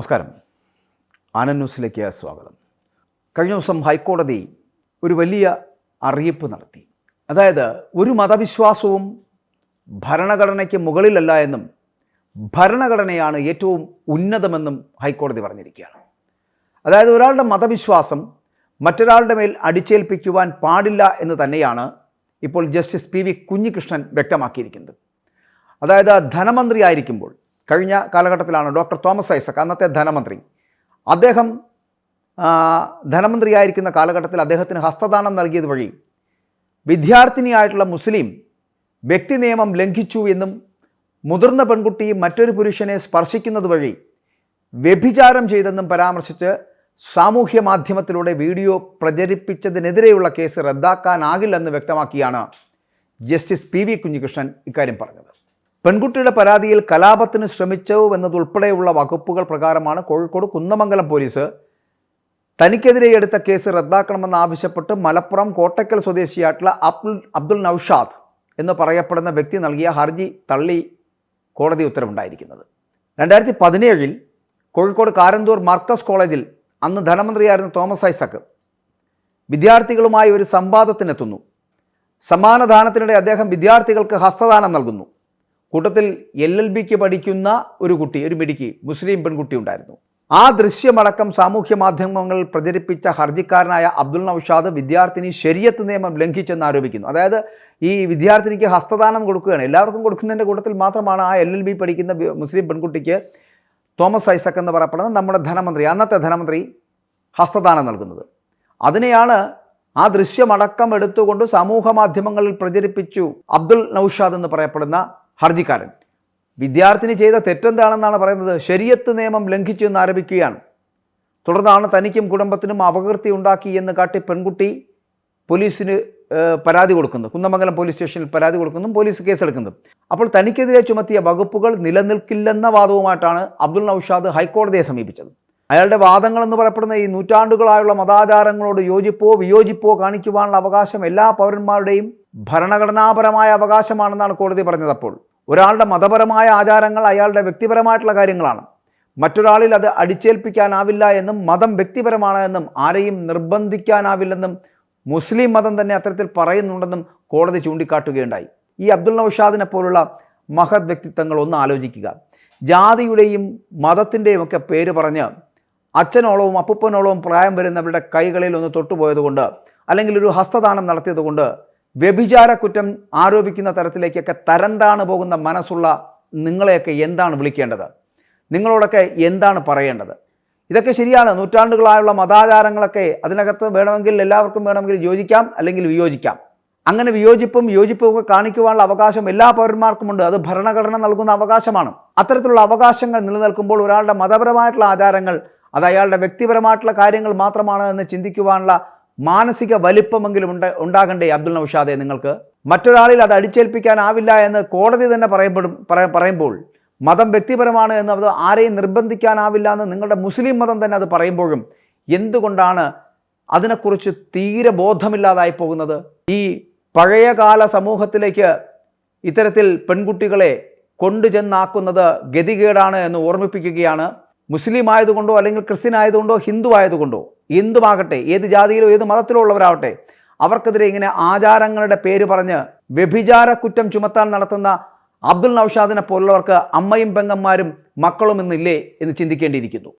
നമസ്കാരം. ആനന്ദ് ന്യൂസിലേക്ക് സ്വാഗതം. കഴിഞ്ഞ ദിവസം ഹൈക്കോടതി ഒരു വലിയ അറിയിപ്പ് നടത്തി. അതായത് ഒരു മതവിശ്വാസവും ഭരണഘടനയ്ക്ക് മുകളിലല്ല എന്നും ഭരണഘടനയാണ് ഏറ്റവും ഉന്നതമെന്നും ഹൈക്കോടതി പറഞ്ഞിരിക്കുകയാണ്. അതായത് ഒരാളുടെ മതവിശ്വാസം മറ്റൊരാളുടെ മേൽ അടിച്ചേൽപ്പിക്കുവാൻ പാടില്ല എന്ന് തന്നെയാണ് ഇപ്പോൾ ജസ്റ്റിസ് പി വി കുഞ്ഞികൃഷ്ണൻ വ്യക്തമാക്കിയിരിക്കുന്നത്. അതായത് ധനമന്ത്രി ആയിരിക്കുമ്പോൾ കഴിഞ്ഞ കാലഘട്ടത്തിലാണ് ഡോക്ടർ തോമസ് ഐസക്, അന്നത്തെ ധനമന്ത്രി, അദ്ദേഹം ധനമന്ത്രിയായിരിക്കുന്ന കാലഘട്ടത്തിൽ അദ്ദേഹത്തിന് ഹസ്തദാനം നൽകിയത് വഴി വിദ്യാർത്ഥിനിയായിട്ടുള്ള മുസ്ലിം വ്യക്തി നിയമം ലംഘിച്ചു എന്നും മുതിർന്ന പെൺകുട്ടി മറ്റൊരു പുരുഷനെ സ്പർശിക്കുന്നത് വഴി വ്യഭിചാരം ചെയ്തെന്നും പരാമർശിച്ച് സാമൂഹ്യ മാധ്യമത്തിലൂടെ വീഡിയോ പ്രചരിപ്പിച്ചതിനെതിരെയുള്ള കേസ് റദ്ദാക്കാനാകില്ലെന്ന് വ്യക്തമാക്കിയാണ് ജസ്റ്റിസ് പി വി കുഞ്ഞികൃഷ്ണൻ ഇക്കാര്യം പറഞ്ഞത്. പെൺകുട്ടിയുടെ പരാതിയിൽ കലാപത്തിന് ശ്രമിച്ചു എന്നതുൾപ്പെടെയുള്ള വകുപ്പുകൾ പ്രകാരമാണ് കോഴിക്കോട് കുന്നമംഗലം പോലീസ് തനിക്കെതിരെ എടുത്ത കേസ് റദ്ദാക്കണമെന്നാവശ്യപ്പെട്ട് മലപ്പുറം കോട്ടക്കൽ സ്വദേശിയായിട്ടുള്ള അബ്ദുൽ നൌഷാദ് എന്ന് പറയപ്പെടുന്ന വ്യക്തി നൽകിയ ഹർജി തള്ളി കോടതി ഉത്തരവുണ്ടായിരിക്കുന്നത്. 2017 കോഴിക്കോട് കാരന്തൂർ മർക്കസ് കോളേജിൽ അന്ന് ധനമന്ത്രിയായിരുന്ന തോമസ് ഐസക് വിദ്യാർത്ഥികളുമായി ഒരു സംവാദത്തിനെത്തുന്നു. സമ്മാനദാനത്തിനിടെ അദ്ദേഹം വിദ്യാർത്ഥികൾക്ക് ഹസ്തദാനം നൽകുന്നു. കൂട്ടത്തിൽ LLBക്ക് പഠിക്കുന്ന ഒരു മിടുക്കി മുസ്ലിം പെൺകുട്ടി ഉണ്ടായിരുന്നു. ആ ദൃശ്യമടക്കം സാമൂഹ്യ മാധ്യമങ്ങളിൽ പ്രചരിപ്പിച്ച ഹർജിക്കാരനായ അബ്ദുൽ നൌഷാദ് വിദ്യാർത്ഥിനി ശരീഅത്ത് നിയമം ലംഘിച്ചെന്ന് ആരോപിക്കുന്നു. അതായത് ഈ വിദ്യാർത്ഥിനിക്ക് ഹസ്തദാനം കൊടുക്കുകയാണ്. എല്ലാവർക്കും കൊടുക്കുന്നതിൻ്റെ കൂട്ടത്തിൽ മാത്രമാണ് ആ LLB പഠിക്കുന്ന മുസ്ലിം പെൺകുട്ടിക്ക് തോമസ് ഐസക് എന്ന് പറയപ്പെടുന്ന നമ്മുടെ ധനമന്ത്രി, അന്നത്തെ ധനമന്ത്രി, ഹസ്തദാനം നൽകുന്നത്. അതിനെയാണ് ആ ദൃശ്യമടക്കം എടുത്തുകൊണ്ട് സമൂഹ മാധ്യമങ്ങളിൽ പ്രചരിപ്പിച്ചു അബ്ദുൽ നൌഷാദ് എന്ന് പറയപ്പെടുന്ന ഹർജിക്കാരൻ. വിദ്യാർത്ഥിനി ചെയ്ത തെറ്റെന്താണെന്നാണ് പറയുന്നത്. ശരീഅത്ത് നിയമം ലംഘിച്ചു എന്ന് ആരോപിക്കുകയാണ്. തുടർന്നാണ് തനിക്കും കുടുംബത്തിനും അപകീർത്തി ഉണ്ടാക്കി എന്ന് കാട്ടി പെൺകുട്ടി പോലീസിന് പരാതി കൊടുക്കുന്നു. കുന്നമംഗലം പോലീസ് സ്റ്റേഷനിൽ പരാതി കൊടുക്കുന്നു, പോലീസ് കേസെടുക്കുന്നു. അപ്പോൾ തനിക്കെതിരെ ചുമത്തിയ വകുപ്പുകൾ നിലനിൽക്കില്ലെന്ന വാദവുമായിട്ടാണ് അബ്ദുൽ നൌഷാദ് ഹൈക്കോടതിയെ സമീപിച്ചത്. അയാളുടെ വാദങ്ങളെന്ന് പറയപ്പെടുന്ന ഈ നൂറ്റാണ്ടുകളായുള്ള മതാചാരങ്ങളോട് യോജിപ്പോ വിയോജിപ്പോ കാണിക്കുവാനുള്ള അവകാശം എല്ലാ പൗരന്മാരുടെയും ഭരണഘടനാപരമായ അവകാശമാണെന്നാണ് കോടതി പറഞ്ഞത്. അപ്പോൾ ഒരാളുടെ മതപരമായ ആചാരങ്ങൾ അയാളുടെ വ്യക്തിപരമായിട്ടുള്ള കാര്യങ്ങളാണ്. മറ്റൊരാളിൽ അത് അടിച്ചേൽപ്പിക്കാനാവില്ല എന്നും മതം വ്യക്തിപരമാണ് എന്നും ആരെയും നിർബന്ധിക്കാനാവില്ലെന്നും മുസ്ലിം മതം തന്നെ അത്തരത്തിൽ പറയുന്നുണ്ടെന്നും കോടതി ചൂണ്ടിക്കാട്ടുകയുണ്ടായി. ഈ അബ്ദുൽ നൌഷാദിനെ പോലുള്ള മഹത് വ്യക്തിത്വങ്ങൾ ഒന്ന് ആലോചിക്കുക. ജാതിയുടെയും മതത്തിൻ്റെയും ഒക്കെ പേര് പറഞ്ഞ് അച്ഛനോളവും അപ്പൂപ്പനോളവും പ്രായം വരുന്നവരുടെ കൈകളിൽ ഒന്ന് തൊട്ടുപോയതുകൊണ്ട് അല്ലെങ്കിൽ ഒരു ഹസ്തദാനം നടത്തിയതുകൊണ്ട് വ്യഭിചാര കുറ്റം ആരോപിക്കുന്ന തരത്തിലേക്കൊക്കെ തരംതാണ് പോകുന്ന മനസ്സുള്ള നിങ്ങളെയൊക്കെ എന്താണ് വിളിക്കേണ്ടത്? നിങ്ങളോടൊക്കെ എന്താണ് പറയേണ്ടത്? ഇതൊക്കെ ശരിയാണ്. നൂറ്റാണ്ടുകളായുള്ള മതാചാരങ്ങളൊക്കെ അതിനകത്ത് എല്ലാവർക്കും വേണമെങ്കിൽ യോജിക്കാം അല്ലെങ്കിൽ വിയോജിക്കാം. അങ്ങനെ വിയോജിപ്പും ഒക്കെ കാണിക്കുവാനുള്ള അവകാശം എല്ലാ പൗരന്മാർക്കുമുണ്ട്. അത് ഭരണഘടന നൽകുന്ന അവകാശമാണ്. അത്തരത്തിലുള്ള അവകാശങ്ങൾ നിലനിൽക്കുമ്പോൾ ഒരാളുടെ മതപരമായിട്ടുള്ള ആചാരങ്ങൾ അത് അയാളുടെ വ്യക്തിപരമായിട്ടുള്ള കാര്യങ്ങൾ മാത്രമാണ് എന്ന് ചിന്തിക്കുവാനുള്ള മാനസിക വലിപ്പമെങ്കിലും ഉണ്ടാകണ്ടേ അബ്ദുൽ നൌഷാദെ നിങ്ങൾക്ക്? മറ്റൊരാളിൽ അത് അടിച്ചേൽപ്പിക്കാനാവില്ല എന്ന് കോടതി തന്നെ പറയുമ്പോൾ മതം വ്യക്തിപരമാണ് എന്ന് അത് ആരെയും നിർബന്ധിക്കാനാവില്ല എന്ന് നിങ്ങളുടെ മുസ്ലിം മതം തന്നെ അത് പറയുമ്പോഴും എന്തുകൊണ്ടാണ് അതിനെക്കുറിച്ച് തീരെ ബോധമില്ലാതായി പോകുന്നത്? ഈ പഴയകാല സമൂഹത്തിലേക്ക് ഇത്തരത്തിൽ പെൺകുട്ടികളെ കൊണ്ടുചെന്നാക്കുന്നത് ഗതികേടാണ് എന്ന് ഓർമ്മിപ്പിക്കുകയാണ്. മുസ്ലിം ആയതുകൊണ്ടോ അല്ലെങ്കിൽ ക്രിസ്ത്യൻ ആയതുകൊണ്ടോ ഹിന്ദു ആയതുകൊണ്ടോ എന്തുമാകട്ടെ, ഏത് ജാതിയിലോ ഏത് മതത്തിലോ ഉള്ളവരാവട്ടെ, അവർക്കെതിരെ ഇങ്ങനെ ആചാരങ്ങളുടെ പേര് പറഞ്ഞ് വ്യഭിചാര കുറ്റം ചുമത്താൻ നടത്തുന്ന അബ്ദുൽ നൌഷാദിനെ പോലുള്ളവർക്ക് അമ്മയും പെങ്ങന്മാരും മക്കളും ഇന്നില്ലേ എന്ന് ചിന്തിക്കേണ്ടിയിരിക്കുന്നു.